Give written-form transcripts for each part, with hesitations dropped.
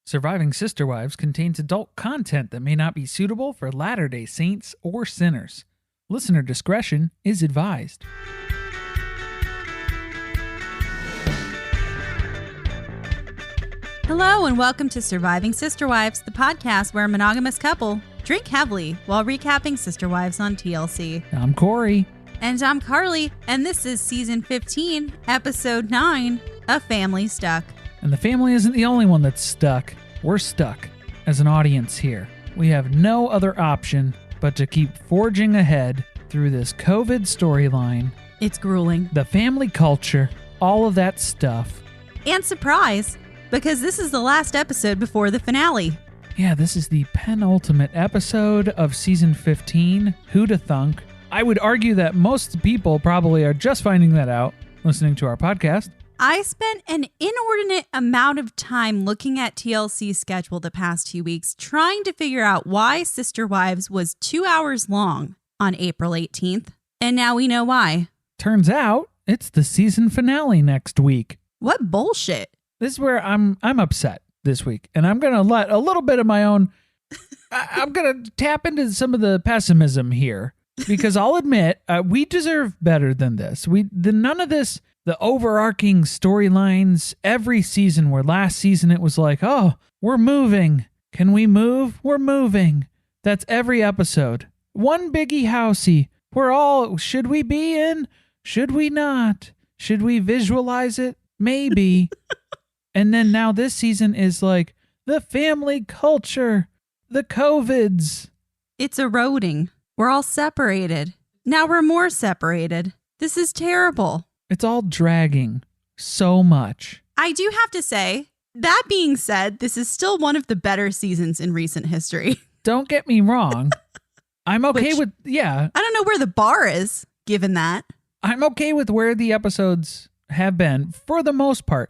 Surviving Sister Wives contains adult content that may not be suitable for Latter-day Saints or sinners. Listener discretion is advised. Hello and welcome to Surviving Sister Wives, the podcast where a monogamous couple drink heavily while recapping Sister Wives on TLC. I'm Corey. And I'm Carly, and this is Season 15, Episode 9, A Family Stuck. And the family isn't the only one that's stuck. We're stuck as an audience here. We have no other option but to keep forging ahead through this COVID storyline. It's grueling. The family culture, all of that stuff. And surprise, because this is the last episode before the finale. Yeah, this is the penultimate episode of Season 15. Who'da thunk? I would argue that most people probably are just finding that out listening to our podcast. I spent an inordinate amount of time looking at TLC's schedule the past 2 weeks, trying to figure out why Sister Wives was 2 hours long on April 18th. And now we know why. Turns out it's the season finale next week. What bullshit. This is where I'm upset this week. And I'm going to let a little bit of my own... I'm going to tap into some of the pessimism here. Because I'll admit, we deserve better than this. None of this... The overarching storylines every season, where last season it was like, oh, we're moving. Can we move? We're moving. That's every episode. One biggie housey. We're all, should we be in? Should we not? Should we visualize it? Maybe. And then now this season is like, the family culture. The COVIDs. It's eroding. We're all separated. Now we're more separated. This is terrible. It's all dragging so much. I do have to say, that being said, this is still one of the better seasons in recent history. Don't get me wrong. I'm okay with, yeah. I don't know where the bar is, given that. I'm okay with where the episodes have been, for the most part.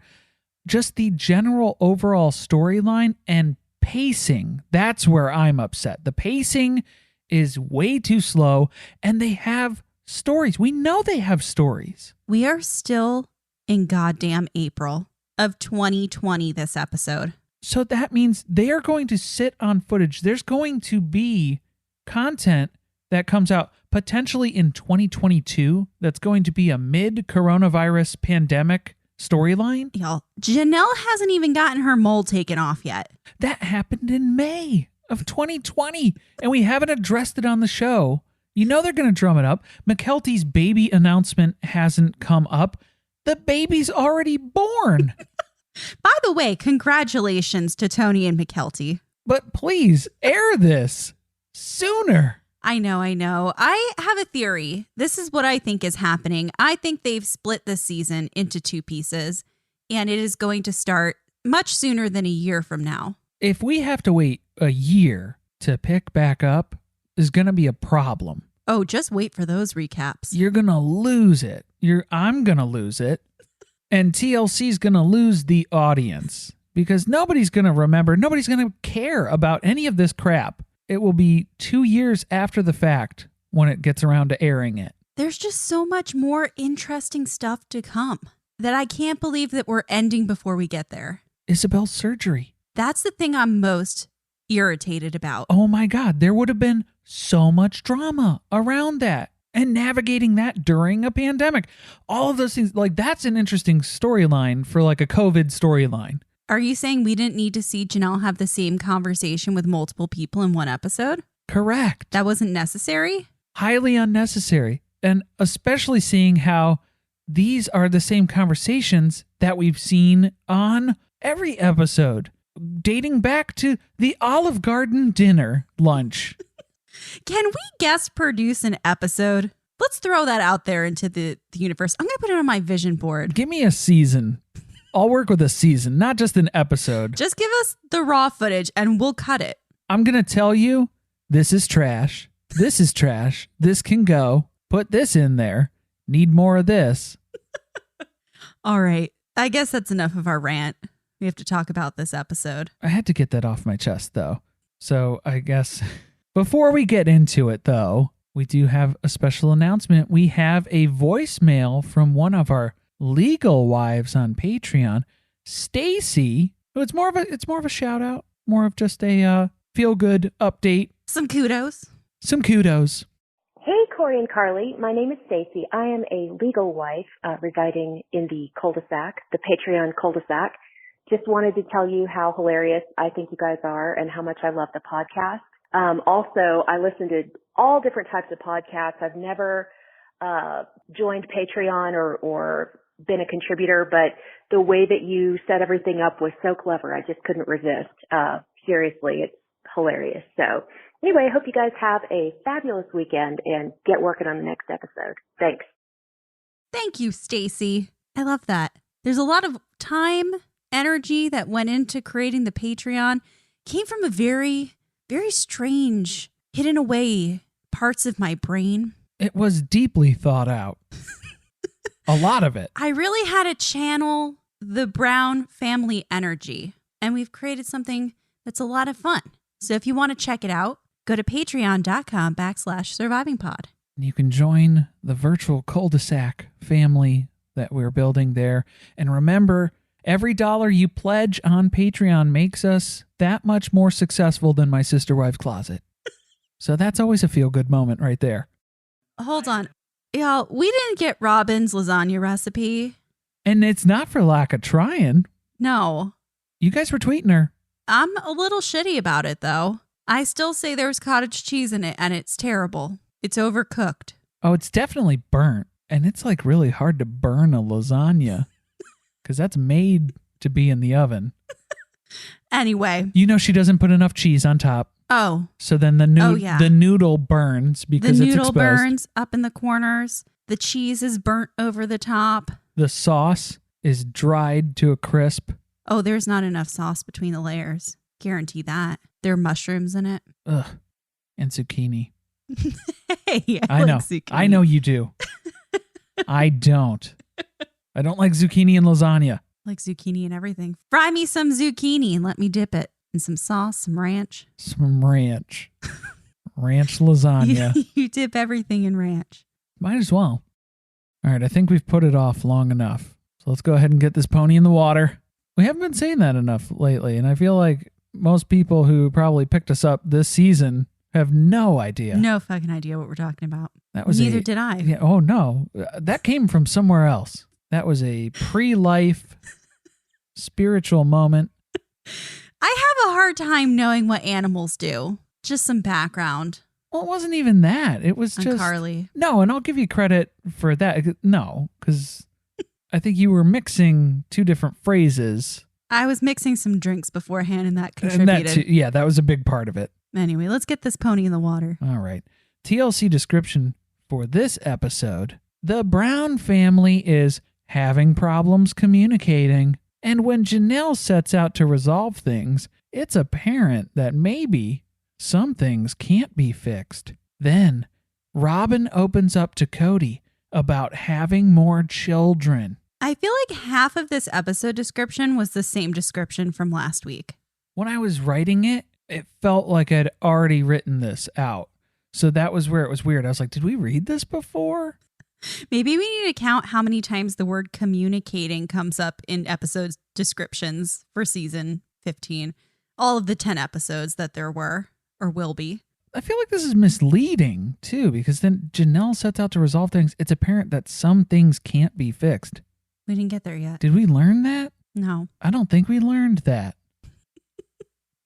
Just the general overall storyline and pacing, that's where I'm upset. The pacing is way too slow, and they have stories. We know they have stories. We are still in goddamn April of 2020 this episode. So that means they are going to sit on footage. There's going to be content that comes out potentially in 2022 that's going to be a mid-coronavirus pandemic storyline. Y'all, Janelle hasn't even gotten her mole taken off yet. That happened in May of 2020, and we haven't addressed it on the show. You know they're going to drum it up. McKelty's baby announcement hasn't come up. The baby's already born. By the way, congratulations to Tony and McKelty. But please, air this sooner. I know. I have a theory. This is what I think is happening. I think they've split this season into two pieces, and it is going to start much sooner than a year from now. If we have to wait a year to pick back up, is going to be a problem. Oh, just wait for those recaps. You're going to lose it. I'm going to lose it. And TLC's going to lose the audience because nobody's going to remember. Nobody's going to care about any of this crap. It will be 2 years after the fact when it gets around to airing it. There's just so much more interesting stuff to come that I can't believe that we're ending before we get there. Isabel's surgery. That's the thing I'm most irritated about. Oh my God, there would have been so much drama around that and navigating that during a pandemic. All of those things, like that's an interesting storyline for like a COVID storyline. Are you saying we didn't need to see Janelle have the same conversation with multiple people in one episode? Correct. That wasn't necessary? Highly unnecessary. And especially seeing how these are the same conversations that we've seen on every episode. Dating back to the Olive Garden dinner lunch. Can we guest produce an episode? Let's throw that out there into the universe. I'm going to put it on my vision board. Give me a season. I'll work with a season, not just an episode. Just give us the raw footage and we'll cut it. I'm going to tell you, this is trash. This is trash. This can go. Put this in there. Need more of this. All right. I guess that's enough of our rant. We have to talk about this episode. I had to get that off my chest, though. So I guess before we get into it, though, we do have a special announcement. We have a voicemail from one of our legal wives on Patreon, Stacy, It's more of a shout out, more of just a feel good update. Some kudos. Some kudos. Hey, Corey and Carly. My name is Stacy. I am a legal wife residing in the cul-de-sac, the Patreon cul-de-sac. Just wanted to tell you how hilarious I think you guys are and how much I love the podcast. Also, I listen to all different types of podcasts. I've never joined Patreon or been a contributor, but the way that you set everything up was so clever. I just couldn't resist. Seriously, it's hilarious. So anyway, I hope you guys have a fabulous weekend and get working on the next episode. Thanks. Thank you, Stacy. I love that. There's a lot of time, energy that went into creating the Patreon. Came from a very, very strange, hidden away parts of my brain. It was deeply thought out. A lot of it. I really had to channel the Brown family energy, and we've created something that's a lot of fun. So if you want to check it out, go to patreon.com/survivingpod. You can join the virtual cul-de-sac family that we're building there. And remember, every dollar you pledge on Patreon makes us that much more successful than my sister wife closet. So that's always a feel-good moment right there. Hold on. Y'all, we didn't get Robyn's lasagna recipe. And it's not for lack of trying. No. You guys were tweeting her. I'm a little shitty about it, though. I still say there's cottage cheese in it, and it's terrible. It's overcooked. Oh, it's definitely burnt. And it's like really hard to burn a lasagna because that's made to be in the oven. Anyway. You know she doesn't put enough cheese on top. Oh. So then the noodle burns because it's exposed. The noodle burns up in the corners. The cheese is burnt over the top. The sauce is dried to a crisp. Oh, there's not enough sauce between the layers. Guarantee that. There are mushrooms in it. Ugh. And zucchini. Hey, I know. Like zucchini. I know you do. I don't. I don't like zucchini and lasagna. Like zucchini and everything. Fry me some zucchini and let me dip it in some sauce, some ranch. Some ranch. Ranch lasagna. You dip everything in ranch. Might as well. All right, I think we've put it off long enough. So let's go ahead and get this pony in the water. We haven't been saying that enough lately, and I feel like most people who probably picked us up this season have no idea. No fucking idea what we're talking about. That was Neither did I. Yeah, oh, no. That came from somewhere else. That was a pre-life spiritual moment. I have a hard time knowing what animals do. Just some background. Well, it wasn't even that. It was just Carly. No, and I'll give you credit for that. No, because I think you were mixing two different phrases. I was mixing some drinks beforehand, and that contributed. And that was a big part of it. Anyway, let's get this pony in the water. All right. TLC description for this episode. The Brown family is having problems communicating. And when Janelle sets out to resolve things, it's apparent that maybe some things can't be fixed. Then, Robyn opens up to Kody about having more children. I feel like half of this episode description was the same description from last week. When I was writing it, it felt like I'd already written this out. So that was where it was weird. I was like, did we read this before? Maybe we need to count how many times the word communicating comes up in episode descriptions for season 15. All of the 10 episodes that there were or will be. I feel like this is misleading, too, because then Janelle sets out to resolve things. It's apparent that some things can't be fixed. We didn't get there yet. Did we learn that? No. I don't think we learned that.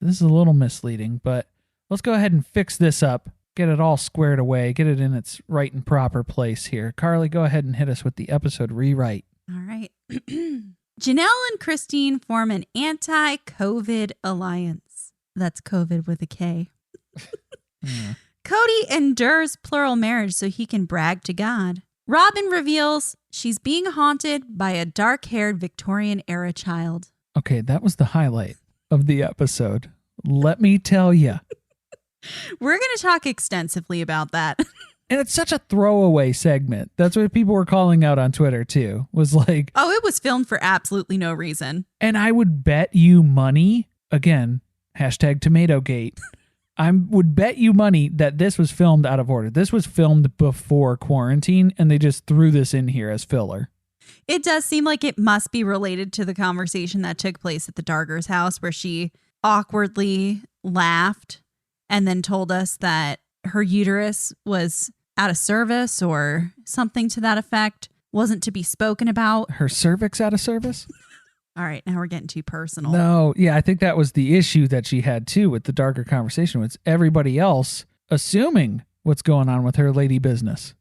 This is a little misleading, but let's go ahead and fix this up. Get it all squared away. Get it in its right and proper place here. Carly, go ahead and hit us with the episode rewrite. All right. Janelle and Christine form an anti-COVID alliance. That's COVID with a K. Yeah. Kody endures plural marriage so he can brag to God. Robyn reveals she's being haunted by a dark-haired Victorian era child. Okay, that was the highlight of the episode. Let me tell you. We're going to talk extensively about that. And it's such a throwaway segment. That's what people were calling out on Twitter, too. Was like, oh, it was filmed for absolutely no reason. And I would bet you money, again, hashtag TomatoGate. I would bet you money that this was filmed out of order. This was filmed before quarantine, and they just threw this in here as filler. It does seem like it must be related to the conversation that took place at the Darger's house where she awkwardly laughed and then told us that her uterus was out of service or something to that effect, wasn't to be spoken about. Her cervix out of service? All right, now we're getting too personal. No, yeah, I think that was the issue that she had too with the Darker conversation. Was everybody else assuming what's going on with her lady business.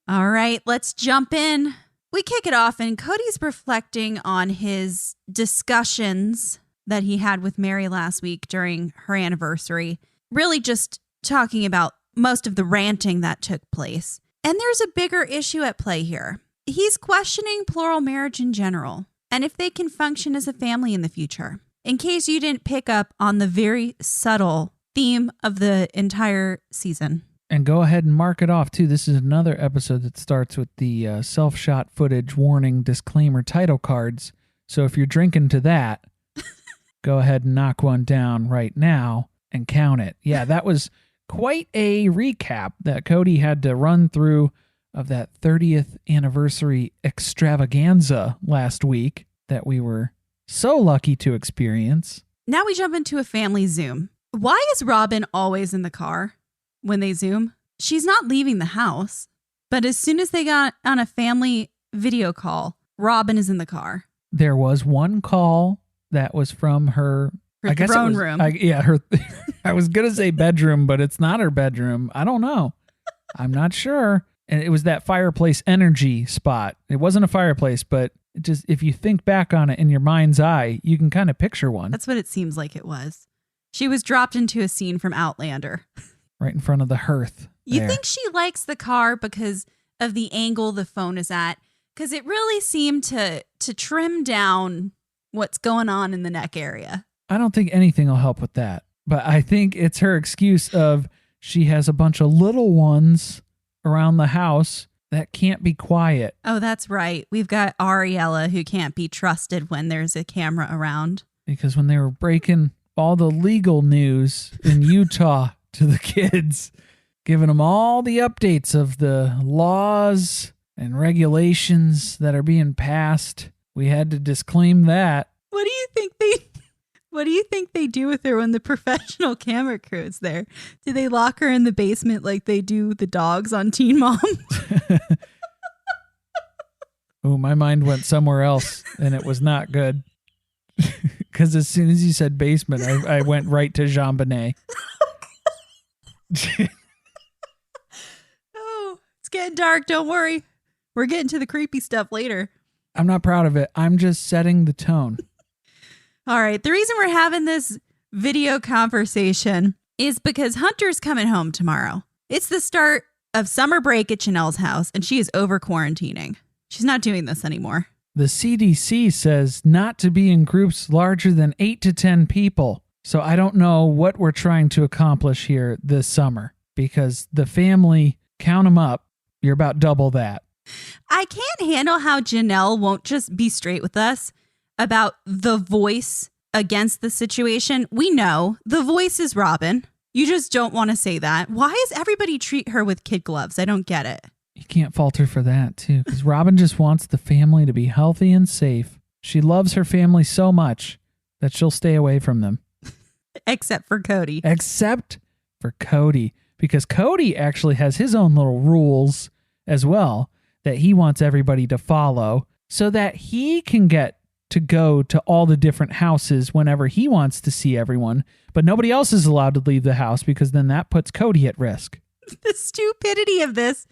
All right, let's jump in. We kick it off, and Kody's reflecting on his discussions that he had with Mary last week during her anniversary, really just talking about most of the ranting that took place. And there's a bigger issue at play here. He's questioning plural marriage in general, and if they can function as a family in the future. In case you didn't pick up on the very subtle theme of the entire season. And go ahead and mark it off, too. This is another episode that starts with the self-shot footage warning disclaimer title cards. So if you're drinking to that, go ahead and knock one down right now and count it. Yeah, that was quite a recap that Kody had to run through of that 30th anniversary extravaganza last week that we were so lucky to experience. Now we jump into a family Zoom. Why is Robyn always in the car when they Zoom? She's not leaving the house, but as soon as they got on a family video call, Robyn is in the car. There was one call that was from her throne room. Her. I was going to say bedroom, but it's not her bedroom. I don't know. I'm not sure. And it was that fireplace energy spot. It wasn't a fireplace, but it just if you think back on it in your mind's eye, you can kind of picture one. That's what it seems like it was. She was dropped into a scene from Outlander. Right in front of the hearth. You think she likes the car because of the angle the phone is at? Because it really seemed to trim down what's going on in the neck area. I don't think anything will help with that. But I think it's her excuse of she has a bunch of little ones around the house that can't be quiet. Oh, that's right. We've got Ariella who can't be trusted when there's a camera around. Because when they were breaking all the legal news in Utah to the kids, giving them all the updates of the laws and regulations that are being passed, we had to disclaim that. What do you think they do with her when the professional camera crew is there? Do they lock her in the basement like they do the dogs on Teen Mom? Oh, my mind went somewhere else, and it was not good. Because as soon as you said basement, I went right to Jean Bonnet. Oh, it's getting dark. Don't worry. We're getting to the creepy stuff later. I'm not proud of it. I'm just setting the tone. All right. The reason we're having this video conversation is because Hunter's coming home tomorrow. It's the start of summer break at Janelle's house, and she is over quarantining. She's not doing this anymore. The CDC says not to be in groups larger than 8 to 10 people. So I don't know what we're trying to accomplish here this summer because the family, count them up, you're about double that. I can't handle how Janelle won't just be straight with us about the voice against the situation. We know the voice is Robyn. You just don't want to say that. Why does everybody treat her with kid gloves? I don't get it. You can't fault her for that, too, because Robyn just wants the family to be healthy and safe. She loves her family so much that she'll stay away from them. Except for Kody. Except for Kody, because Kody actually has his own little rules as well that he wants everybody to follow so that he can get to go to all the different houses whenever he wants to see everyone, but nobody else is allowed to leave the house because then that puts Kody at risk. The stupidity of this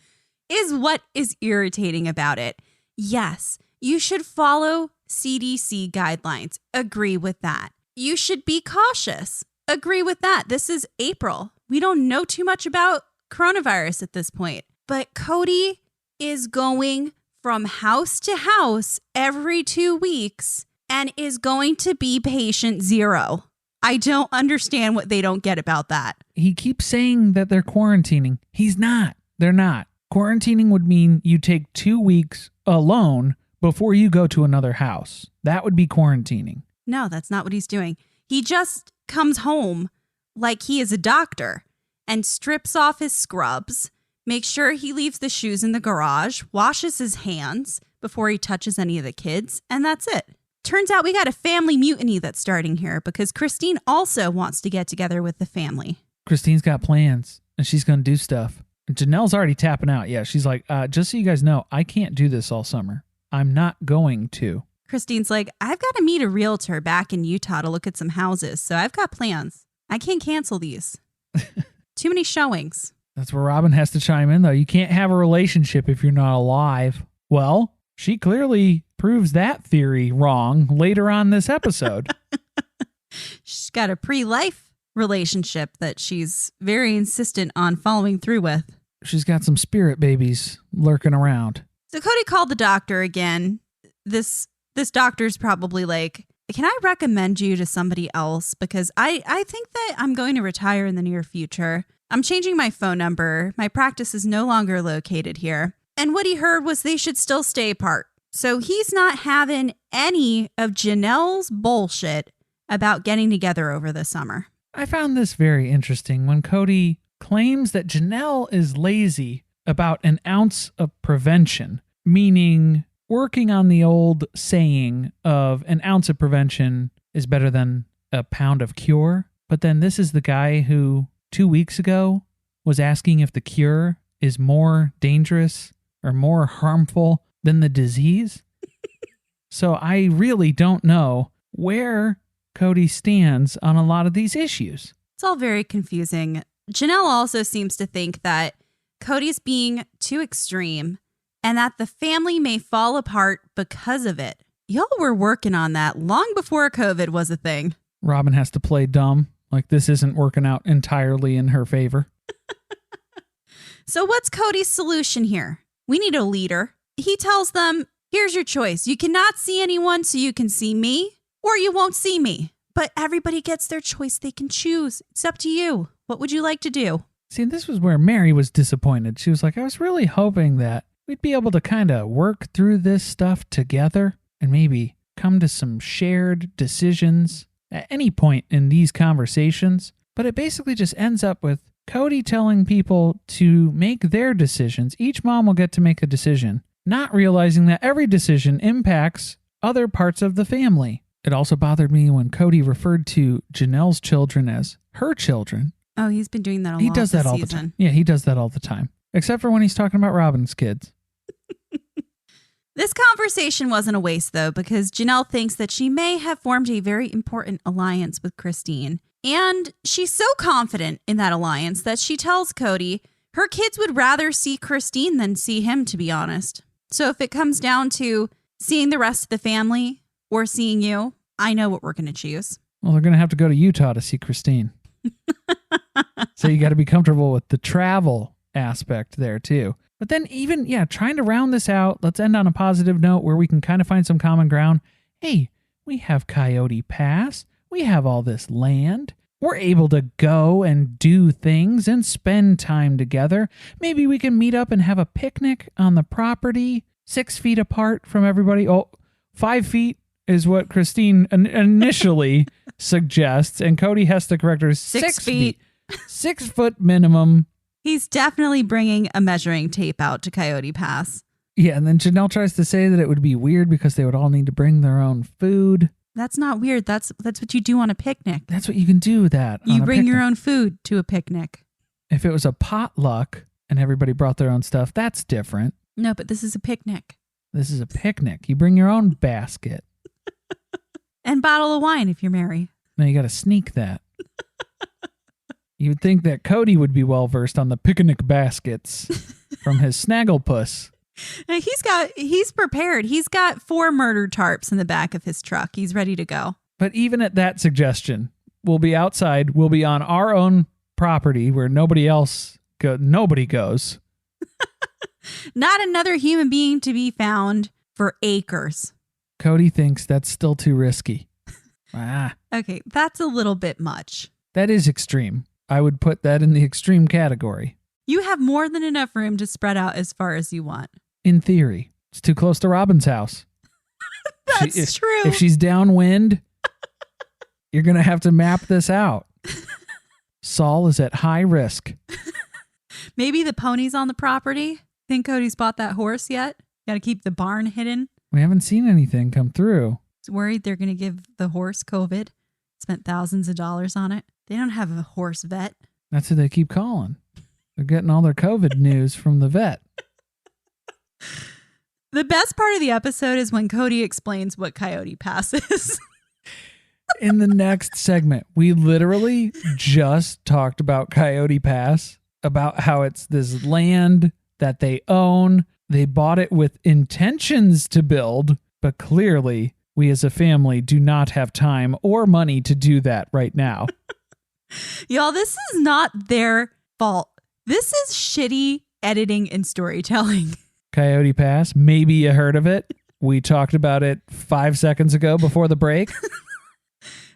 is what is irritating about it. Yes, you should follow CDC guidelines. Agree with that. You should be cautious. Agree with that. This is April. We don't know too much about coronavirus at this point. But Kody is going from house to house every 2 weeks and is going to be patient zero. I don't understand what they don't get about that. He keeps saying that they're quarantining. He's not. They're not. Quarantining would mean you take 2 weeks alone before you go to another house. That would be quarantining. No, that's not what he's doing. He just comes home like he is a doctor and strips off his scrubs, makes sure he leaves the shoes in the garage, washes his hands before he touches any of the kids, and that's it. Turns out we got a family mutiny that's starting here because Christine also wants to get together with the family. Christine's got plans, and she's going to do stuff. And Janelle's already tapping out. Yeah, she's like, just so you guys know, I can't do this all summer. I'm not going to. Christine's like, I've got to meet a realtor back in Utah to look at some houses, so I've got plans. I can't cancel these. Too many showings. That's where Robyn has to chime in, though. You can't have a relationship if you're not alive. Well, she clearly proves that theory wrong later on this episode. She's got a pre-life relationship that she's very insistent on following through with. She's got some spirit babies lurking around. So Kody called the doctor again. This doctor's probably like, can I recommend you to somebody else? Because I think that I'm going to retire in the near future. I'm changing my phone number. My practice is no longer located here. And what he heard was they should still stay apart. So he's not having any of Janelle's bullshit about getting together over the summer. I found this very interesting when Kody claims that Janelle is lazy about an ounce of prevention, meaning working on the old saying of an ounce of prevention is better than a pound of cure. But then this is the guy who 2 weeks ago was asking if the cure is more dangerous or more harmful than the disease. So I really don't know where Kody stands on a lot of these issues. It's all very confusing. Janelle also seems to think that Kody's being too extreme and that the family may fall apart because of it. Y'all were working on that long before COVID was a thing. Robyn has to play dumb, like this isn't working out entirely in her favor. So what's Kody's solution here? We need a leader. He tells them, here's your choice. You cannot see anyone, so you can see me, or you won't see me. But everybody gets their choice. They can choose. It's up to you. What would you like to do? See, this was where Mary was disappointed. She was like, I was really hoping that we'd be able to kind of work through this stuff together and maybe come to some shared decisions at any point in these conversations. But it basically just ends up with Kody telling people to make their decisions. Each mom will get to make a decision, not realizing that every decision impacts other parts of the family. It also bothered me when Kody referred to Janelle's children as her children. Oh, he's been doing that a lot. He does that all season. the time. Yeah, he does that all the time. Except for when he's talking about Robyn's kids. This conversation wasn't a waste, though, because Janelle thinks that she may have formed a very important alliance with Christine. And she's so confident in that alliance that she tells Kody her kids would rather see Christine than see him, to be honest. So if it comes down to seeing the rest of the family or seeing you, I know what we're going to choose. Well, they're going to have to go to Utah to see Christine. So you got to be comfortable with the travel aspect there, too. But then even, trying to round this out, let's end on a positive note where we can kind of find some common ground. Hey, we have Coyote Pass. We have all this land. We're able to go and do things and spend time together. Maybe we can meet up and have a picnic on the property, 6 feet apart from everybody. 5 feet is what Christine initially suggests, and Kody has to correct her. 6 feet. 6 foot minimum. He's definitely bringing a measuring tape out to Coyote Pass. Yeah, and then Janelle tries to say that it would be weird because they would all need to bring their own food. That's not weird. That's what you do on a picnic. That's what you can do that. You bring your own food to a picnic. If it was a potluck and everybody brought their own stuff, that's different. No, but this is a picnic. This is a picnic. You bring your own basket. And bottle of wine if you're married. No, you got to sneak that. You'd think that Kody would be well versed on the picnic baskets from his snagglepuss. Now he's prepared. He's got 4 murder tarps in the back of his truck. He's ready to go. But even at that suggestion, we'll be outside. We'll be on our own property where nobody goes. Not another human being to be found for acres. Kody thinks that's still too risky. Okay, that's a little bit much. That is extreme. I would put that in the extreme category. You have more than enough room to spread out as far as you want. In theory. It's too close to Robyn's house. That's true. If she's downwind, you're going to have to map this out. Saul is at high risk. Maybe the pony's on the property. Think Kody's bought that horse yet? Got to keep the barn hidden. We haven't seen anything come through. He's worried they're going to give the horse COVID. Spent thousands of dollars on it. They don't have a horse vet. That's who they keep calling. They're getting all their COVID news from the vet. The best part of the episode is when Kody explains what Coyote Pass is. In the next segment, we literally just talked about Coyote Pass, about how it's this land that they own. They bought it with intentions to build, but clearly we as a family do not have time or money to do that right now. Y'all, this is not their fault. This is shitty editing and storytelling. Coyote Pass, maybe you heard of it. We talked about it 5 seconds ago before the break.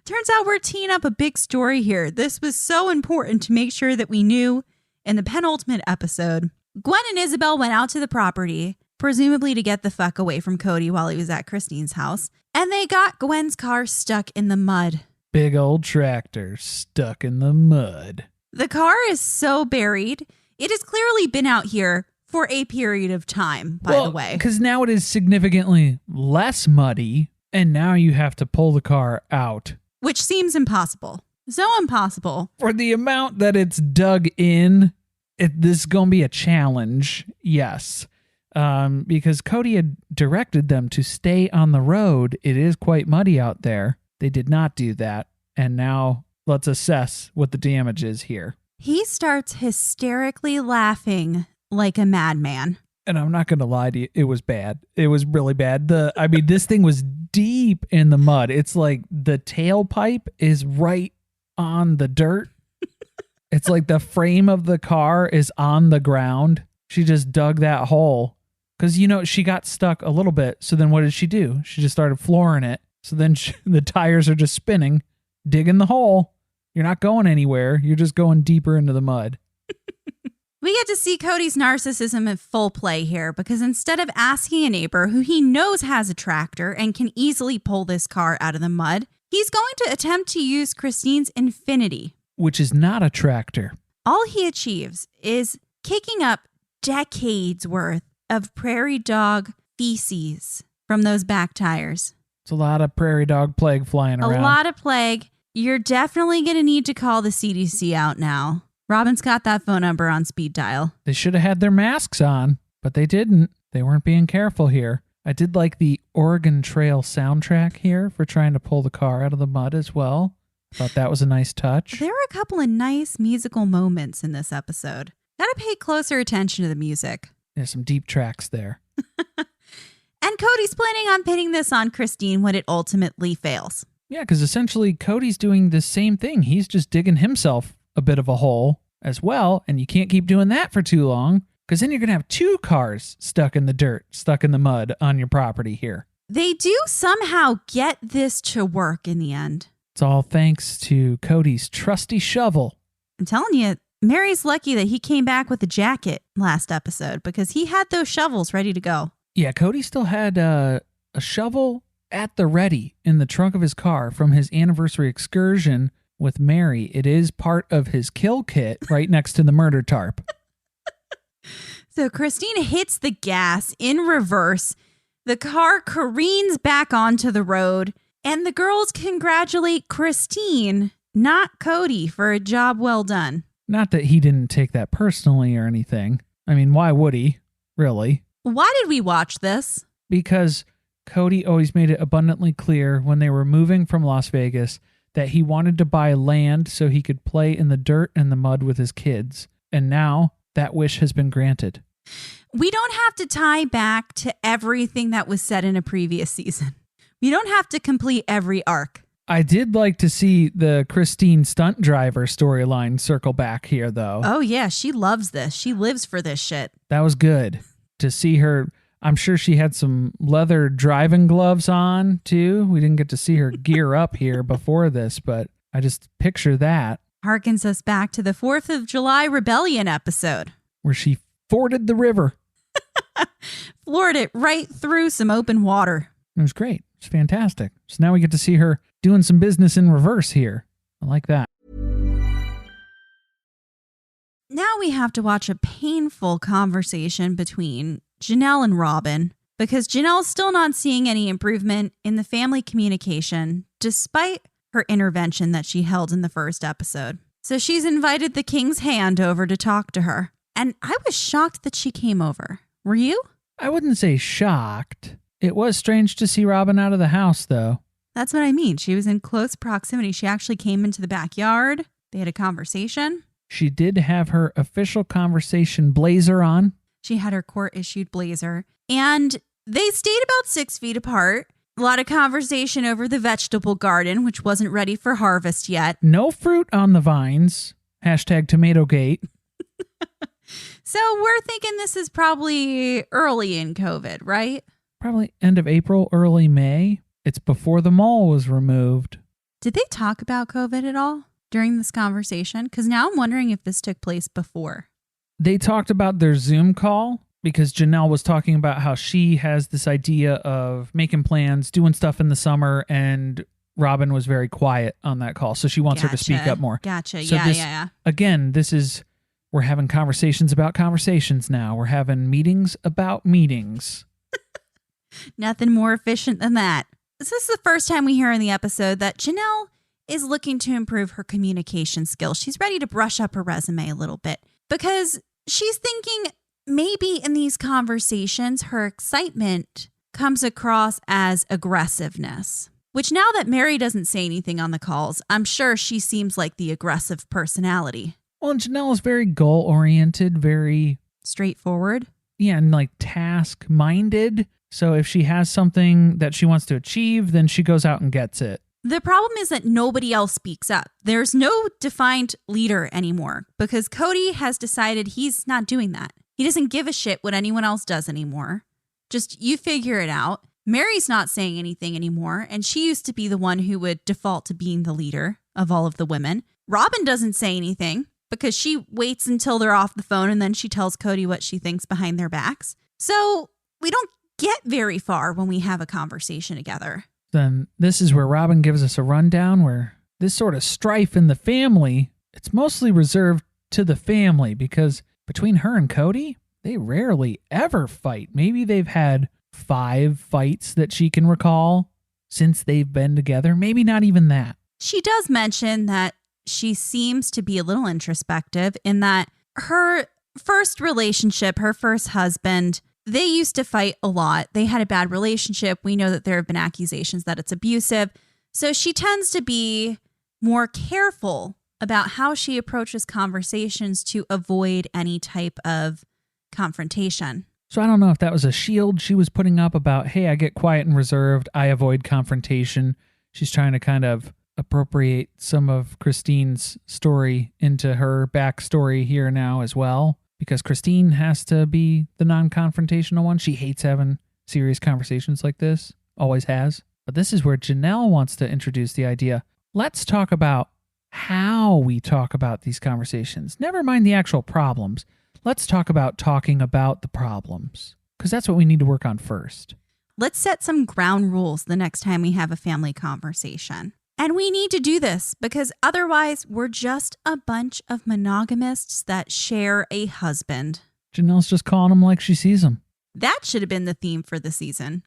Turns out we're teeing up a big story here. This was so important to make sure that we knew in the penultimate episode. Gwen and Isabel went out to the property, presumably to get the fuck away from Kody while he was at Christine's house, and they got Gwen's car stuck in the mud. Big old tractor stuck in the mud. The car is so buried. It has clearly been out here for a period of time, by the way. Because now it is significantly less muddy, and now you have to pull the car out. Which seems impossible. So impossible. For the amount that it's dug in, this is going to be a challenge, yes. Because Kody had directed them to stay on the road. It is quite muddy out there. They did not do that. And now let's assess what the damage is here. He starts hysterically laughing like a madman. And I'm not going to lie to you, it was bad. It was really bad. This thing was deep in the mud. It's like the tailpipe is right on the dirt. It's like the frame of the car is on the ground. She just dug that hole because, she got stuck a little bit. So then what did she do? She just started flooring it. So then the tires are just spinning, digging the hole. You're not going anywhere. You're just going deeper into the mud. We get to see Kody's narcissism in full play here because instead of asking a neighbor who he knows has a tractor and can easily pull this car out of the mud, he's going to attempt to use Christine's Infinity. Which is not a tractor. All he achieves is kicking up decades worth of prairie dog feces from those back tires. It's a lot of prairie dog plague flying around. A lot of plague. You're definitely going to need to call the CDC out now. Robyn's got that phone number on speed dial. They should have had their masks on, but they didn't. They weren't being careful here. I did like the Oregon Trail soundtrack here for trying to pull the car out of the mud as well. Thought that was a nice touch. There were a couple of nice musical moments in this episode. Gotta pay closer attention to the music. There's some deep tracks there. And Kody's planning on pinning this on Christine when it ultimately fails. Yeah, because essentially Cody's doing the same thing. He's just digging himself a bit of a hole as well, and you can't keep doing that for too long because then you're going to have 2 cars stuck in the dirt, stuck in the mud on your property here. They do somehow get this to work in the end. It's all thanks to Cody's trusty shovel. I'm telling you, Mary's lucky that he came back with a jacket last episode because he had those shovels ready to go. Yeah, Kody still had a shovel at the ready in the trunk of his car from his anniversary excursion with Mary. It is part of his kill kit right next to the murder tarp. So Christine hits the gas in reverse. The car careens back onto the road, and the girls congratulate Christine, not Kody, for a job well done. Not that he didn't take that personally or anything. I mean, why would he, really? Why did we watch this? Because Kody always made it abundantly clear when they were moving from Las Vegas that he wanted to buy land so he could play in the dirt and the mud with his kids. And now that wish has been granted. We don't have to tie back to everything that was said in a previous season. We don't have to complete every arc. I did like to see the Christine stunt driver storyline circle back here, though. Oh, yeah. She loves this. She lives for this shit. That was good to see her. I'm sure she had some leather driving gloves on, too. We didn't get to see her gear up here before this, but I just picture that. Harkens us back to the 4th of July Rebellion episode. Where she forded the river. Floored it right through some open water. It was great. It's fantastic. So now we get to see her doing some business in reverse here. I like that. Now we have to watch a painful conversation between Janelle and Robyn because Janelle's still not seeing any improvement in the family communication despite her intervention that she held in the first episode. So she's invited the king's hand over to talk to her. And I was shocked that she came over. Were you? I wouldn't say shocked. It was strange to see Robyn out of the house, though. That's what I mean. She was in close proximity. She actually came into the backyard. They had a conversation. She did have her official conversation blazer on. She had her court-issued blazer. And they stayed about 6 feet apart. A lot of conversation over the vegetable garden, which wasn't ready for harvest yet. No fruit on the vines. #TomatoGate. So we're thinking this is probably early in COVID, right? Probably end of April, early May. It's before the mall was removed. Did they talk about COVID at all during this conversation? Because now I'm wondering if this took place before. They talked about their Zoom call because Janelle was talking about how she has this idea of making plans, doing stuff in the summer, and Robyn was very quiet on that call. So she wants her to speak up more. Gotcha. So Yeah. Again, we're having conversations about conversations now. We're having meetings about meetings. Nothing more efficient than that. This is the first time we hear in the episode that Janelle is looking to improve her communication skills. She's ready to brush up her resume a little bit because she's thinking maybe in these conversations, her excitement comes across as aggressiveness, which now that Mary doesn't say anything on the calls, I'm sure she seems like the aggressive personality. Well, and Janelle is very goal-oriented, very straightforward. Yeah, and like task-minded. So if she has something that she wants to achieve, then she goes out and gets it. The problem is that nobody else speaks up. There's no defined leader anymore because Kody has decided he's not doing that. He doesn't give a shit what anyone else does anymore. Just you figure it out. Mary's not saying anything anymore, and she used to be the one who would default to being the leader of all of the women. Robyn doesn't say anything because she waits until they're off the phone and then she tells Kody what she thinks behind their backs. So we don't get very far when we have a conversation together. Then this is where Robyn gives us a rundown where this sort of strife in the family, it's mostly reserved to the family because between her and Kody, they rarely ever fight. Maybe they've had 5 fights that she can recall since they've been together. Maybe not even that. She does mention that she seems to be a little introspective in that her first relationship, her first husband, they used to fight a lot. They had a bad relationship. We know that there have been accusations that it's abusive. So she tends to be more careful about how she approaches conversations to avoid any type of confrontation. So I don't know if that was a shield she was putting up about, hey, I get quiet and reserved. I avoid confrontation. She's trying to kind of appropriate some of Christine's story into her backstory here now as well. Because Christine has to be the non-confrontational one. She hates having serious conversations like this. Always has. But this is where Janelle wants to introduce the idea. Let's talk about how we talk about these conversations. Never mind the actual problems. Let's talk about talking about the problems. Because that's what we need to work on first. Let's set some ground rules the next time we have a family conversation. And we need to do this because otherwise we're just a bunch of monogamists that share a husband. Janelle's just calling him like she sees him. That should have been the theme for the season.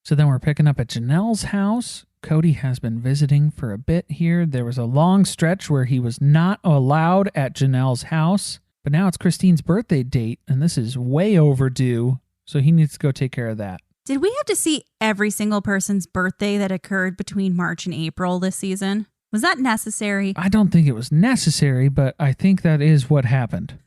So then we're picking up at Janelle's house. Kody has been visiting for a bit here. There was a long stretch where he was not allowed at Janelle's house. But now it's Christine's birthday date, and this is way overdue. So he needs to go take care of that. Did we have to see every single person's birthday that occurred between March and April this season? Was that necessary? I don't think it was necessary, but I think that is what happened.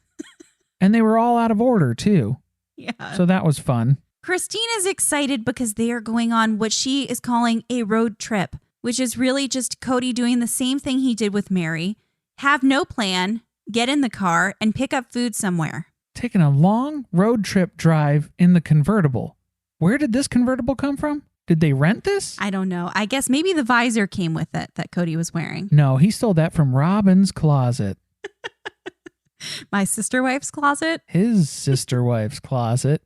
And they were all out of order, too. Yeah. So that was fun. Christine is excited because they are going on what she is calling a road trip, which is really just Kody doing the same thing he did with Mary. Have no plan, get in the car, and pick up food somewhere. Taking a long road trip drive in the convertible. Where did this convertible come from? Did they rent this? I don't know. I guess maybe the visor came with it that Kody was wearing. No, he stole that from Robyn's closet. My sister wife's closet? His sister wife's closet.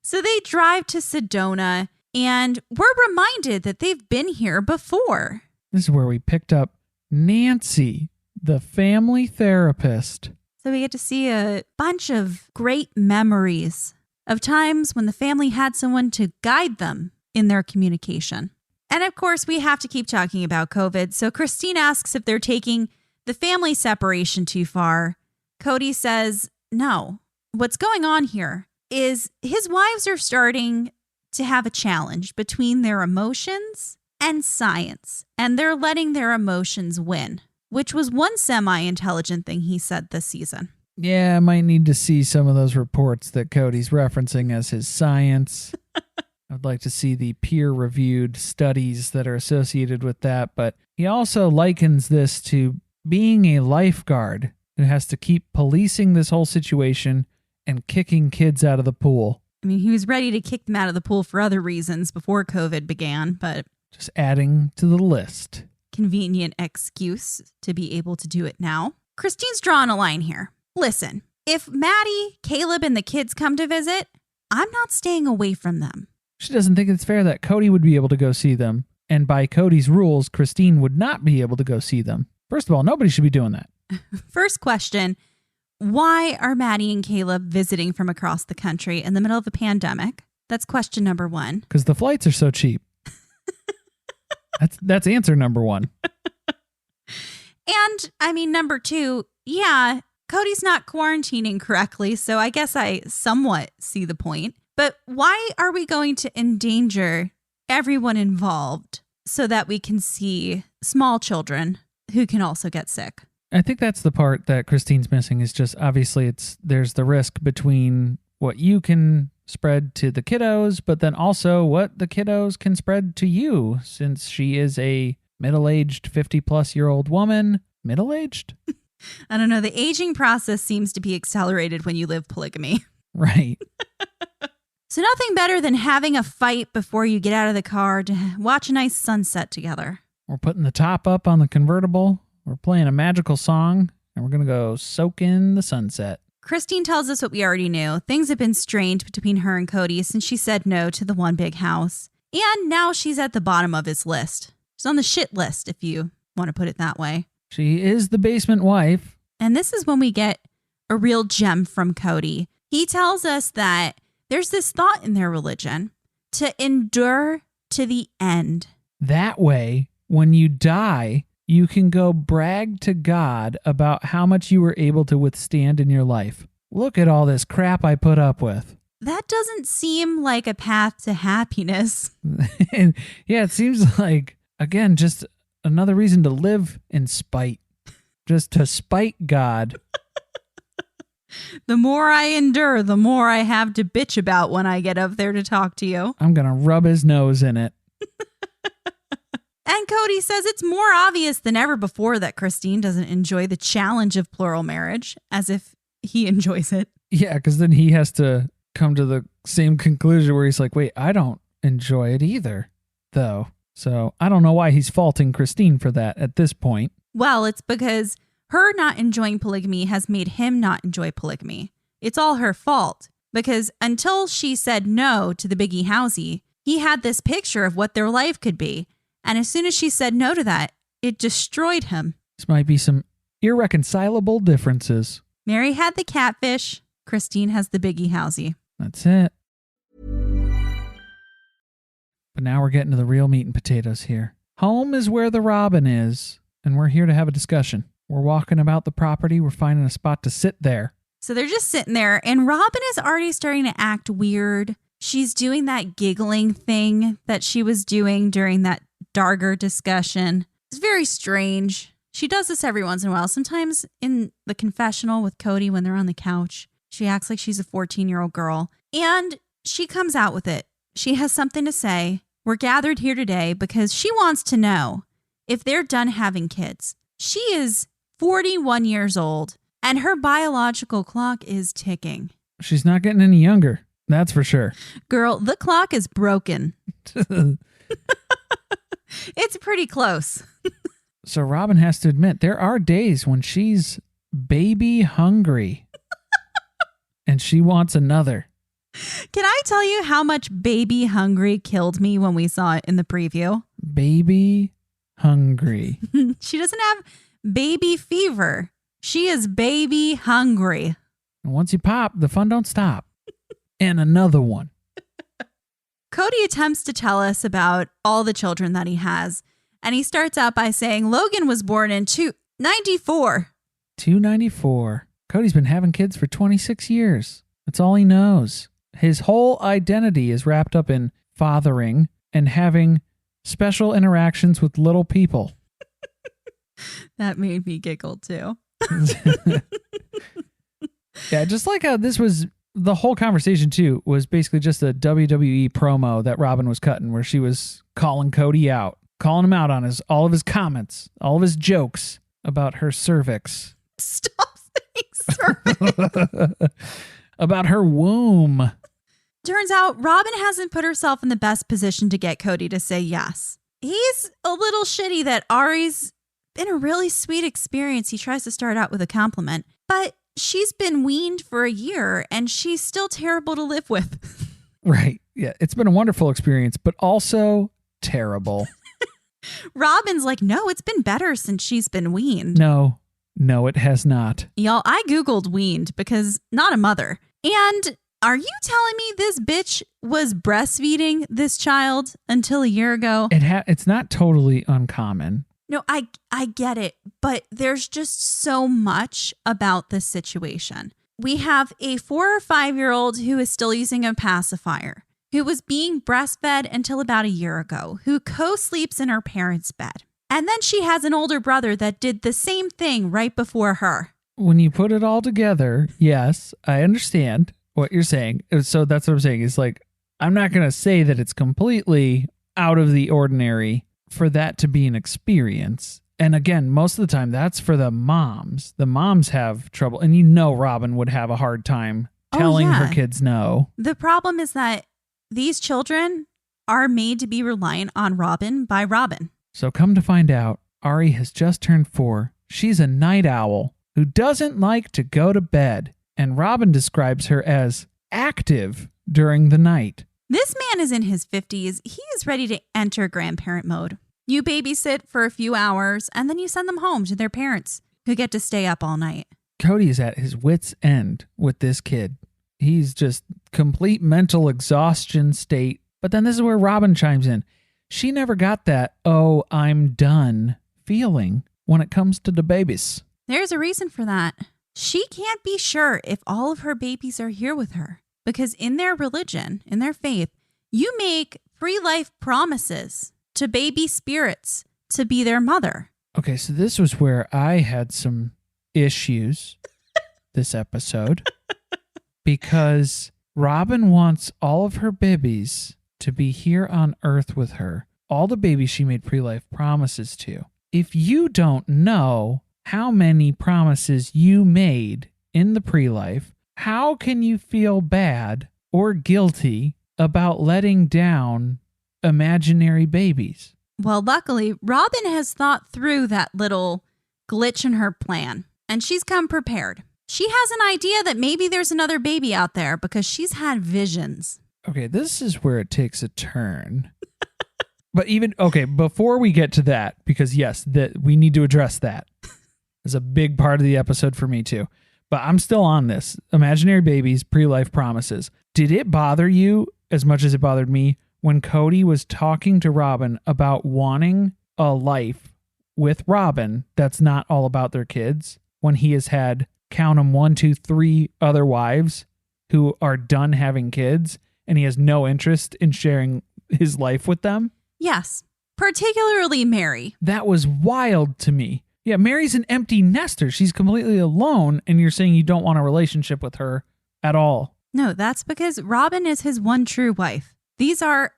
So they drive to Sedona, and we're reminded that they've been here before. This is where we picked up Nancy, The family therapist. So we get to see a bunch of great memories of times when the family had someone to guide them in their communication. And of course, we have to keep talking about COVID. So Christine asks if they're taking the family separation too far. Kody says, no. What's going on here is his wives are starting to have a challenge between their emotions and science, and they're letting their emotions win, which was one semi-intelligent thing he said this season. Yeah, I might need to see some of those reports that Kody's referencing as his science. I'd like to see the peer-reviewed studies that are associated with that, but he also likens this to being a lifeguard who has to keep policing this whole situation and kicking kids out of the pool. I mean, he was ready to kick them out of the pool for other reasons before COVID began, but just adding to the list. Convenient excuse to be able to do it now. Christine's drawing a line here. Listen, if Maddie, Caleb, and the kids come to visit, I'm not staying away from them. She doesn't think it's fair that Kody would be able to go see them, and by Kody's rules, Christine would not be able to go see them. First of all, nobody should be doing that. First question, why are Maddie and Caleb visiting from across the country in the middle of a pandemic? That's question number one. Because the flights are so cheap. That's answer number one. And I mean, number two, yeah, Kody's not quarantining correctly, so I guess I somewhat see the point. But why are we going to endanger everyone involved so that we can see small children who can also get sick? I think that's the part that Christine's missing is just obviously there's the risk between what you can spread to the kiddos, but then also what the kiddos can spread to you, since she is a middle-aged 50-plus-year-old woman. Middle-aged? I don't know. The aging process seems to be accelerated when you live polygamy. Right. So nothing better than having a fight before you get out of the car to watch a nice sunset together. We're putting the top up on the convertible. We're playing a magical song, and we're going to go soak in the sunset. Christine tells us what we already knew. Things have been strained between her and Kody since she said no to the one big house. And now she's at the bottom of his list. She's on the shit list, if you want to put it that way. She is the basement wife. And this is when we get a real gem from Kody. He tells us that there's this thought in their religion to endure to the end. That way, when you die, you can go brag to God about how much you were able to withstand in your life. Look at all this crap I put up with. That doesn't seem like a path to happiness. And yeah, it seems like, again, just another reason to live in spite. Just to spite God. The more I endure, the more I have to bitch about when I get up there to talk to you. I'm going to rub his nose in it. And Kody says it's more obvious than ever before that Christine doesn't enjoy the challenge of plural marriage, as if he enjoys it. Yeah, because then he has to come to the same conclusion where he's like, wait, I don't enjoy it either, though. So I don't know why he's faulting Christine for that at this point. Well, it's because her not enjoying polygamy has made him not enjoy polygamy. It's all her fault, because until she said no to the biggie housey, he had this picture of what their life could be. And as soon as she said no to that, it destroyed him. This might be some irreconcilable differences. Mary had the catfish. Christine has the biggie housey. That's it. But now we're getting to the real meat and potatoes here. Home is where the Robyn is, and we're here to have a discussion. We're walking about the property. We're finding a spot to sit there. So they're just sitting there, and Robyn is already starting to act weird. She's doing that giggling thing that she was doing during that Darger discussion. It's very strange. She does this every once in a while. Sometimes in the confessional with Kody when they're on the couch, she acts like she's a 14-year-old girl. And she comes out with it. She has something to say. We're gathered here today because she wants to know if they're done having kids. She is 41 years old, and her biological clock is ticking. She's not getting any younger. That's for sure. Girl, the clock is broken. It's pretty close. So Robyn has to admit, there are days when she's baby hungry and she wants another. Can I tell you how much baby hungry killed me when we saw it in the preview? Baby hungry. She doesn't have baby fever. She is baby hungry. And once you pop, the fun don't stop. And another one. Kody attempts to tell us about all the children that he has. And he starts out by saying Logan was born in 294. 294. Kody's been having kids for 26 years. That's all he knows. His whole identity is wrapped up in fathering and having special interactions with little people. That made me giggle too. Yeah, just like how this was, the whole conversation too was basically just a WWE promo that Robyn was cutting where she was calling Kody out, calling him out on all of his comments, all of his jokes about her cervix. Stop saying cervix. About her womb. Turns out Robyn hasn't put herself in the best position to get Kody to say yes. He's a little shitty that Ari's been a really sweet experience. He tries to start out with a compliment, but she's been weaned for a year and she's still terrible to live with. Right. Yeah. It's been a wonderful experience, but also terrible. Robyn's like, no, it's been better since she's been weaned. No, it has not. Y'all, I Googled weaned because not a mother. And are you telling me this bitch was breastfeeding this child until a year ago? It's not totally uncommon. No, I get it, but there's just so much about this situation. We have a 4 or 5-year-old who is still using a pacifier, who was being breastfed until about a year ago, who co-sleeps in her parents' bed. And then she has an older brother that did the same thing right before her. When you put it all together, yes, I understand what you're saying. So that's what I'm saying. It's like, I'm not going to say that it's completely out of the ordinary for that to be an experience. And again, most of the time that's for the moms. The moms have trouble. And Robyn would have a hard time telling her kids no. The problem is that these children are made to be reliant on Robyn by Robyn. So come to find out, Ari has just turned 4. She's a night owl who doesn't like to go to bed. And Robyn describes her as active during the night. This man is in his 50s. He is ready to enter grandparent mode. You babysit for a few hours, and then you send them home to their parents who get to stay up all night. Kody is at his wit's end with this kid. He's just complete mental exhaustion state. But then this is where Robyn chimes in. She never got that, oh, I'm done feeling when it comes to the babies. There's a reason for that. She can't be sure if all of her babies are here with her. Because in their religion, in their faith, you make pre-life promises to baby spirits to be their mother. Okay, so this was where I had some issues this episode. Because Robyn wants all of her babies to be here on Earth with her. All the babies she made pre-life promises to. If you don't know how many promises you made in the pre-life, how can you feel bad or guilty about letting down imaginary babies? Well, luckily, Robyn has thought through that little glitch in her plan, and she's come prepared. She has an idea that maybe there's another baby out there because she's had visions. Okay, this is where it takes a turn. But before we get to that, because yes, we need to address that. It's a big part of the episode for me too. But I'm still on this. Imaginary babies, pre-life promises. Did it bother you as much as it bothered me when Kody was talking to Robyn about wanting a life with Robyn that's not all about their kids, when he has had, count them, 1, 2, 3 other wives who are done having kids and he has no interest in sharing his life with them? Yes, particularly Mary. That was wild to me. Yeah, Mary's an empty nester. She's completely alone, and you're saying you don't want a relationship with her at all. No, that's because Robyn is his one true wife. This is a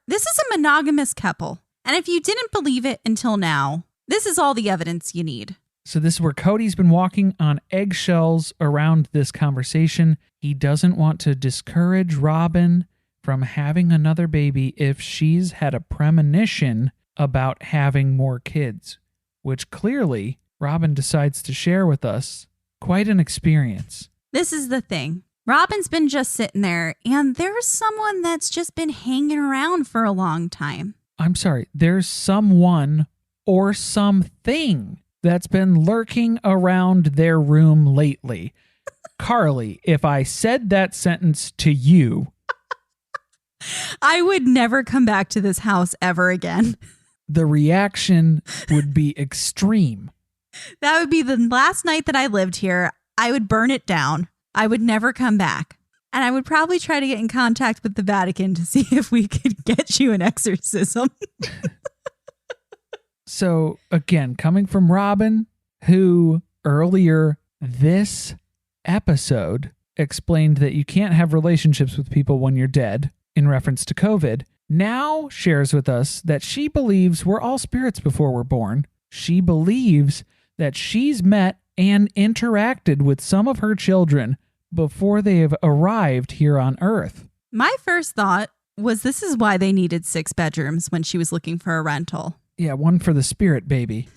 monogamous couple. And if you didn't believe it until now, this is all the evidence you need. So this is where Kody's been walking on eggshells around this conversation. He doesn't want to discourage Robyn from having another baby if she's had a premonition about having more kids, which clearly Robyn decides to share with us. Quite an experience. This is the thing. Robyn's been just sitting there, and there's someone that's just been hanging around for a long time. I'm sorry, there's someone or something that's been lurking around their room lately. Carly, if I said that sentence to you, I would never come back to this house ever again. the reaction would be extreme. That would be the last night that I lived here. I would burn it down. I would never come back. And I would probably try to get in contact with the Vatican to see if we could get you an exorcism. So, again, coming from Robyn, who earlier this episode explained that you can't have relationships with people when you're dead in reference to COVID, now shares with us that she believes we're all spirits before we're born. She believes that she's met and interacted with some of her children before they have arrived here on Earth. My first thought was this is why they needed 6 bedrooms when she was looking for a rental. Yeah, one for the spirit baby.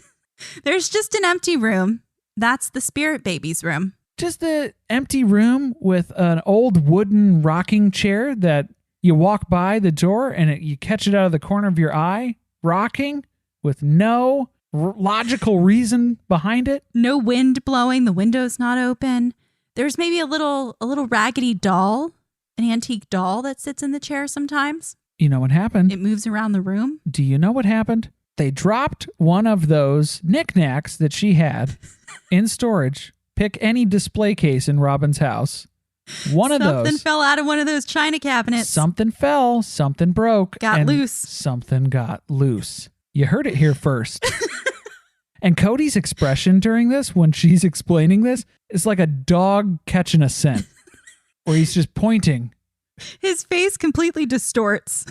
There's just an empty room. That's the spirit baby's room. Just an empty room with an old wooden rocking chair that you walk by the door and you catch it out of the corner of your eye, rocking with no logical reason behind it. No wind blowing. The window's not open. There's maybe a little raggedy doll, an antique doll that sits in the chair sometimes. You know what happened? It moves around the room. Do you know what happened? They dropped one of those knickknacks that she had in storage. Pick any display case in Robyn's house. Something fell out of one of those china cabinets. Something fell, something broke. Got loose. Something got loose. You heard it here first. And Kody's expression during this, when she's explaining this, is like a dog catching a scent, where he's just pointing. His face completely distorts.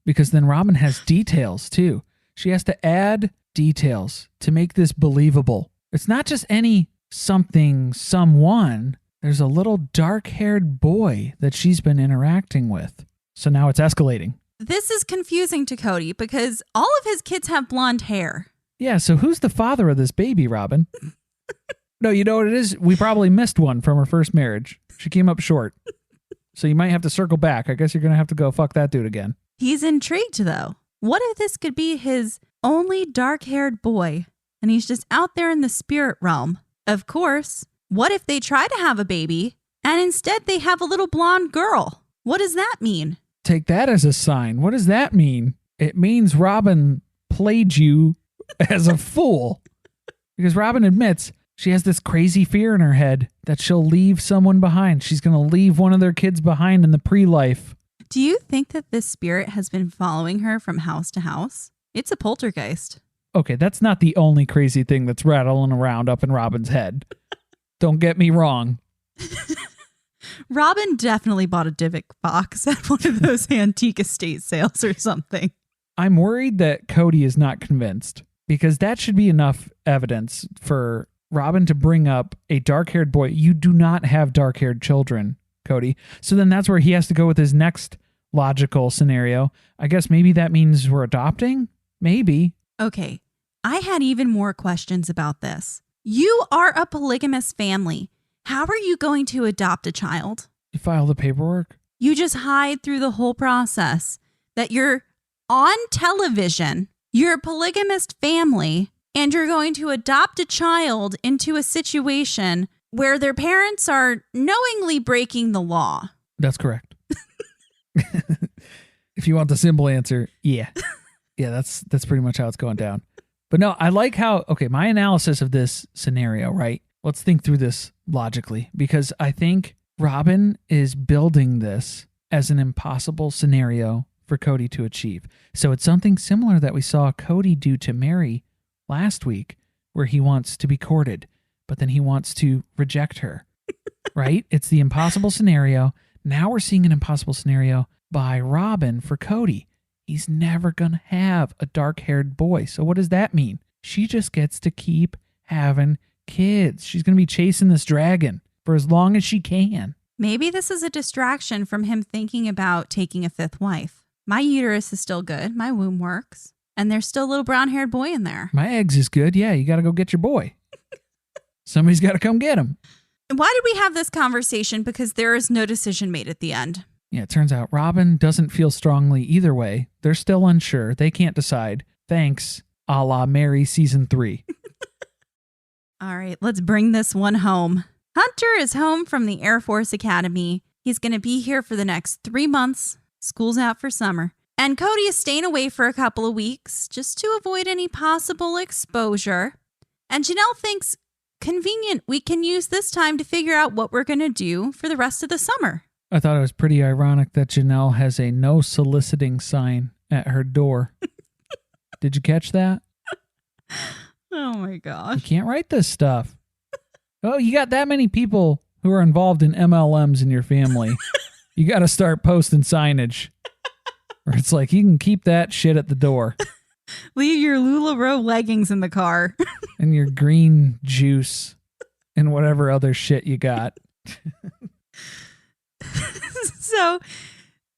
Because then Robyn has details too. She has to add details to make this believable. It's not just any someone. There's a little dark-haired boy that she's been interacting with. So now it's escalating. This is confusing to Kody because all of his kids have blonde hair. Yeah, so who's the father of this baby, Robyn? No, you know what it is? We probably missed one from her first marriage. She came up short. So you might have to circle back. I guess you're going to have to go fuck that dude again. He's intrigued, though. What if this could be his only dark-haired boy, and he's just out there in the spirit realm? Of course, what if they try to have a baby, and instead they have a little blonde girl? What does that mean? Take that as a sign. What does that mean? It means Robyn played you as a fool. Because Robyn admits she has this crazy fear in her head that she'll leave someone behind. She's going to leave one of their kids behind in the pre-life. Do you think that this spirit has been following her from house to house? It's a poltergeist. Okay, that's not the only crazy thing that's rattling around up in Robyn's head. Don't get me wrong. Robyn definitely bought a Divock box at one of those antique estate sales or something. I'm worried that Kody is not convinced, because that should be enough evidence for Robyn to bring up a dark-haired boy. You do not have dark-haired children, Kody. So then that's where he has to go with his next logical scenario. I guess maybe that means we're adopting? Maybe. Okay, I had even more questions about this. You are a polygamous family. How are you going to adopt a child? You file the paperwork? You just hide through the whole process that you're on television, you're a polygamous family, and you're going to adopt a child into a situation where their parents are knowingly breaking the law. That's correct. If you want the simple answer, yeah. Yeah, that's pretty much how it's going down. But no, I like how, okay, my analysis of this scenario, right? Let's think through this logically, because I think Robyn is building this as an impossible scenario for Kody to achieve. So it's something similar that we saw Kody do to Mary last week, where he wants to be courted, but then he wants to reject her, right? It's the impossible scenario. Now we're seeing an impossible scenario by Robyn for Kody. He's never going to have a dark-haired boy. So what does that mean? She just gets to keep having kids. She's going to be chasing this dragon for as long as she can. Maybe this is a distraction from him thinking about taking a 5th wife. My uterus is still good. My womb works. And there's still a little brown-haired boy in there. My eggs is good. Yeah, you got to go get your boy. Somebody's got to come get him. Why did we have this conversation? Because there is no decision made at the end. Yeah, it turns out Robyn doesn't feel strongly either way. They're still unsure. They can't decide. Thanks, a la Mary season 3. All right, let's bring this one home. Hunter is home from the Air Force Academy. He's going to be here for the next 3 months. School's out for summer. And Kody is staying away for a couple of weeks just to avoid any possible exposure. And Janelle thinks, convenient, we can use this time to figure out what we're going to do for the rest of the summer. I thought it was pretty ironic that Janelle has a no soliciting sign at her door. Did you catch that? Oh my You gosh. can't write this stuff. Oh, you got that many people who are involved in MLMs in your family. You got to start posting signage. Or it's like, you can keep that shit at the door. Leave your LuLaRoe leggings in the car. And your green juice and whatever other shit you got. So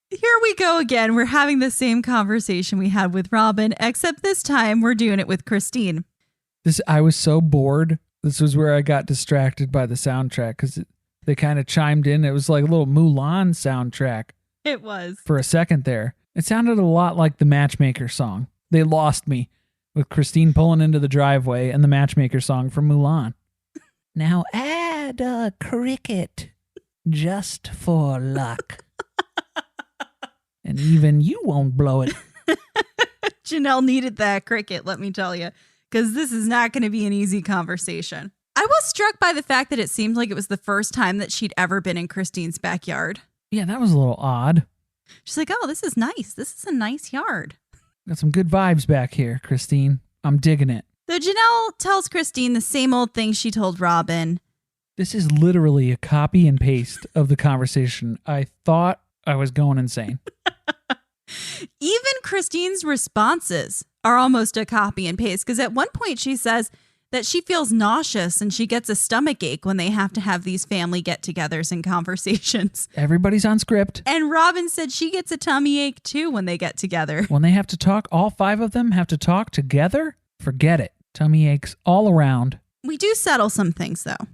here we go again. We're having the same conversation we had with Robyn, except this time we're doing it with Christine. I was so bored. This was where I got distracted by the soundtrack because they kind of chimed in. It was like a little Mulan soundtrack. It was. For a second there. It sounded a lot like the Matchmaker song. They lost me with Christine pulling into the driveway and the Matchmaker song from Mulan. Now add a cricket just for luck. And even you won't blow it. Janelle needed that cricket, let me tell you, because this is not going to be an easy conversation. I was struck by the fact that it seemed like it was the first time that she'd ever been in Christine's backyard. Yeah, that was a little odd. She's like, oh, this is nice. This is a nice yard. Got some good vibes back here, Christine. I'm digging it. So Janelle tells Christine the same old thing she told Robyn. This is literally a copy and paste of the conversation. I thought I was going insane. Even Christine's responses are almost a copy and paste, because at one point she says that she feels nauseous and she gets a stomach ache when they have to have these family get-togethers and conversations. Everybody's on script. And Robyn said she gets a tummy ache too when they get together. When they have to talk, all 5 of them have to talk together? Forget it. Tummy aches all around. We do settle some things, though.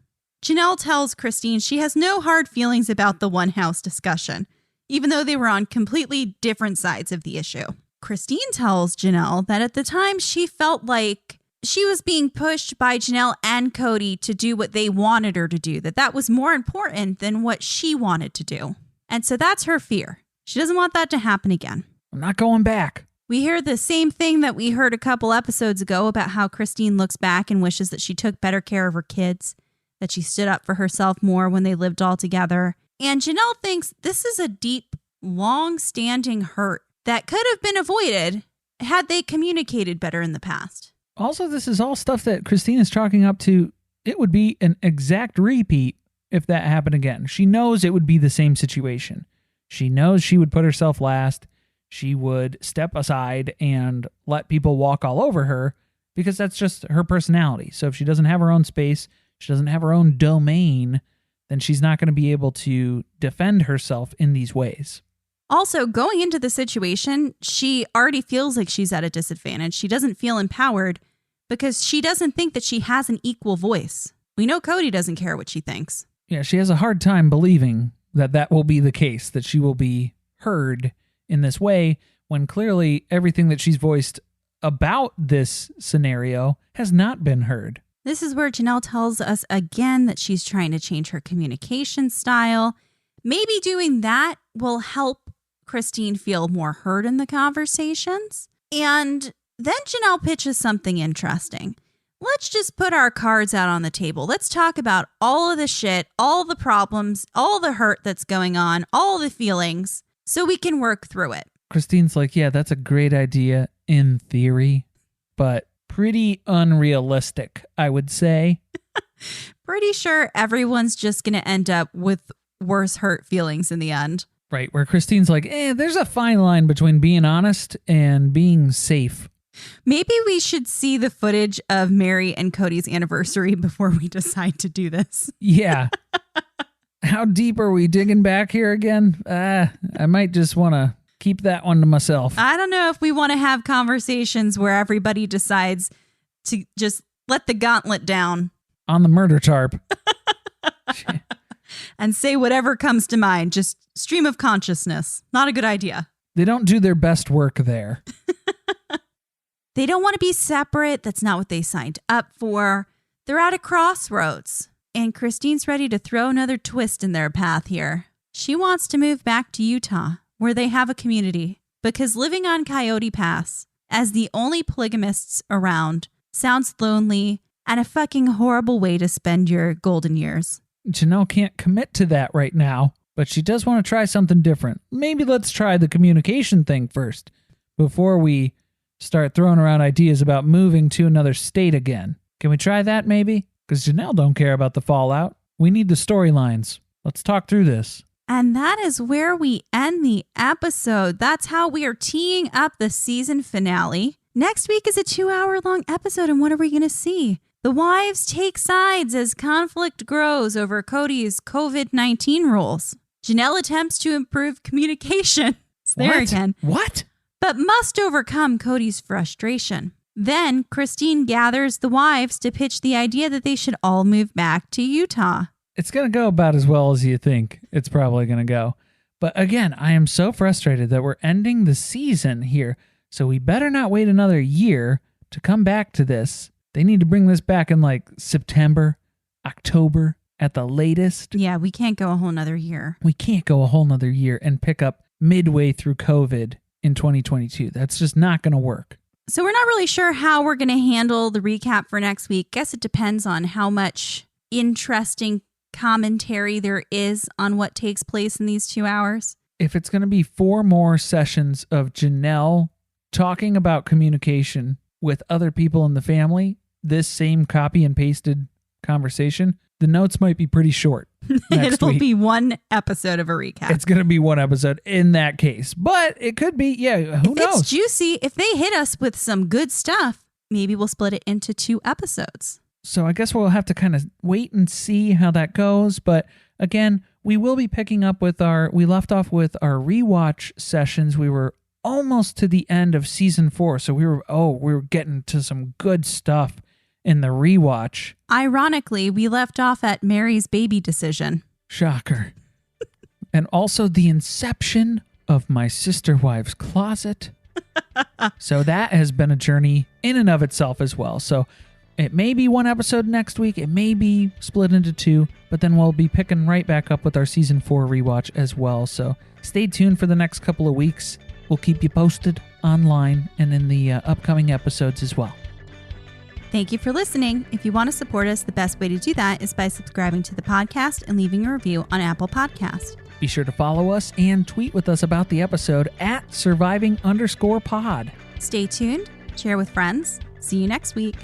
Janelle tells Christine she has no hard feelings about the one house discussion, even though they were on completely different sides of the issue. Christine tells Janelle that at the time she felt like she was being pushed by Janelle and Kody to do what they wanted her to do, that was more important than what she wanted to do. And so that's her fear. She doesn't want that to happen again. I'm not going back. We hear the same thing that we heard a couple episodes ago about how Christine looks back and wishes that she took better care of her kids, that she stood up for herself more when they lived all together. And Janelle thinks this is a deep, long-standing hurt that could have been avoided had they communicated better in the past. Also, this is all stuff that Christine is chalking up to. It would be an exact repeat if that happened again. She knows it would be the same situation. She knows she would put herself last. She would step aside and let people walk all over her because that's just her personality. So if she doesn't have her own space, she doesn't have her own domain, then she's not going to be able to defend herself in these ways. Also, going into the situation, she already feels like she's at a disadvantage. She doesn't feel empowered because she doesn't think that she has an equal voice. We know Kody doesn't care what she thinks. Yeah, she has a hard time believing that that will be the case, that she will be heard in this way when clearly everything that she's voiced about this scenario has not been heard. This is where Janelle tells us again that she's trying to change her communication style. Maybe doing that will help Christine feel more heard in the conversations. And then Janelle pitches something interesting. Let's just put our cards out on the table. Let's talk about all of the shit, all the problems, all the hurt that's going on, all the feelings, so we can work through it. Christine's like, yeah, that's a great idea in theory, but pretty unrealistic, I would say. Pretty sure everyone's just going to end up with worse hurt feelings in the end. Right, where Christine's like, there's a fine line between being honest and being safe. Maybe we should see the footage of Mary and Kody's anniversary before we decide to do this. Yeah. How deep are we digging back here again? I might just want to keep that one to myself. I don't know if we want to have conversations where everybody decides to just let the gauntlet down. On the murder tarp. And say whatever comes to mind. Just stream of consciousness. Not a good idea. They don't do their best work there. They don't want to be separate. That's not what they signed up for. They're at a crossroads, and Christine's ready to throw another twist in their path here. She wants to move back to Utah, where they have a community, because living on Coyote Pass, as the only polygamists around, sounds lonely and a fucking horrible way to spend your golden years. Janelle can't commit to that right now, but she does want to try something different. Maybe let's try the communication thing first, before we start throwing around ideas about moving to another state again. Can we try that maybe? Because Janelle don't care about the fallout. We need the storylines. Let's talk through this. And that is where we end the episode. That's how we are teeing up the season finale. Next week is a 2-hour-long episode, and what are we going to see? The wives take sides as conflict grows over Kody's COVID-19 rules. Janelle attempts to improve communication. It's there again. What? But must overcome Kody's frustration. Then Christine gathers the wives to pitch the idea that they should all move back to Utah. It's going to go about as well as you think it's probably going to go. But again, I am so frustrated that we're ending the season here. So we better not wait another year to come back to this. They need to bring this back in like September, October at the latest. Yeah, we can't go a whole nother year. We can't go a whole nother year and pick up midway through COVID in 2022. That's just not going to work. So we're not really sure how we're going to handle the recap for next week. Guess it depends on how much interesting commentary there is on what takes place in these 2 hours. If it's going to be 4 more sessions of Janelle talking about communication with other people in the family, this same copy and pasted conversation, the notes might be pretty short. It'll be one episode of a recap. It's going to be one episode in that case. But it could be, who knows? If it's juicy, if they hit us with some good stuff, maybe we'll split it into 2 episodes. So I guess we'll have to kind of wait and see how that goes. But again, we will be picking up with we left off with our rewatch sessions. We were almost to the end of season 4. So we were getting to some good stuff in the rewatch. Ironically, we left off at Mary's baby decision. Shocker. And also the inception of my sister wives' closet. So that has been a journey in and of itself as well. So it may be 1 episode next week. It may be split into 2, but then we'll be picking right back up with our season 4 rewatch as well. So stay tuned for the next couple of weeks. We'll keep you posted online and in the upcoming episodes as well. Thank you for listening. If you want to support us, the best way to do that is by subscribing to the podcast and leaving a review on Apple Podcasts. Be sure to follow us and tweet with us about the episode at surviving_pod. Stay tuned, share with friends. See you next week.